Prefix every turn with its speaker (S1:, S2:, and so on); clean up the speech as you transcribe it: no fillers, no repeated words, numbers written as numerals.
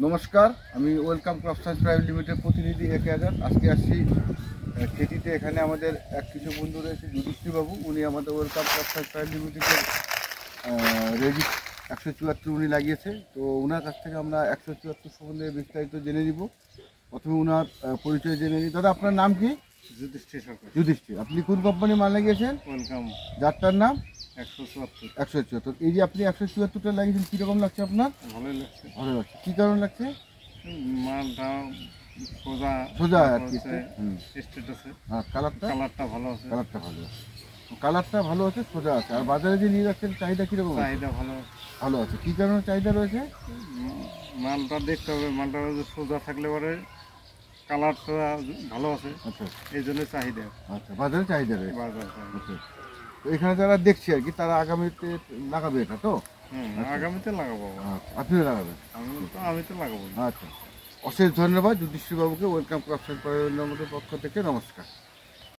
S1: নমস্কার, আমি welcome crop science private limited প্রতিনিধি একে হাজার। আজকে আসছি খেতিতে। এখানে আমাদের এক কিছু বন্ধু রয়েছে, যুধিষ্ঠিরবাবু। উনি আমাদের ওয়েলকাম ক্রপ সায়েন্স প্রাইভেট লিমিটেডের রেজিস 174 উনি লাগিয়েছে। তো ওনার কাছ থেকে আমরা 174 সম্বন্ধে বিস্তারিত জেনে নিব। প্রথমে ওনার পরিচয় জেনে নিই। দাদা, আপনার নাম কি?
S2: যুধিষ্ঠির সরকার।
S1: যুধিষ্ঠির। আপনি কোন কোম্পানির মাল লাগিয়েছেন?
S2: ওয়েলকাম
S1: যারটার নাম
S2: 174।
S1: 174। এই যে আপনি 174টা লাগিয়েছেন, কীরকম লাগছে আপনার?
S2: ভালোই লাগছে।
S1: ভালো লাগছে। কী কারণ লাগছে?
S2: মালটা সোজা
S1: সোজা আর কি।
S2: স্টেট আছে,
S1: কালারটা
S2: কালারটা ভালো আছে।
S1: কালারটা ভালো আছে, কালারটা ভালো আছে, সোজা আছে। আর বাজারে যে নিয়ে যাচ্ছেন চাহিদা কীরকম?
S2: চাহিদা ভালো।
S1: ভালো আছে। কী কারণে চাহিদা রয়েছে?
S2: মালটা দেখতে হবে, মালটা সোজা থাকলে পরে কালারটা ভালো আছে,
S1: আচ্ছা
S2: এই জন্য চাহিদা।
S1: আচ্ছা, বাজারে চাহিদা রয়েছে।
S2: বাজার
S1: আচ্ছা, তো এখানে যারা দেখছি আর কি, তারা আগামীতে লাগাবে এটা তো?
S2: আগামীতে লাগাবো।
S1: আচ্ছা, আপনিও লাগাবেন?
S2: আমি তো লাগাবো।
S1: আচ্ছা, অশেষ ধন্যবাদ যুধিষ্ঠির বাবুকে ওয়েলকাম ক্রপ সায়েন্স প্রাইভেট লিমিটেডের পক্ষ থেকে। নমস্কার।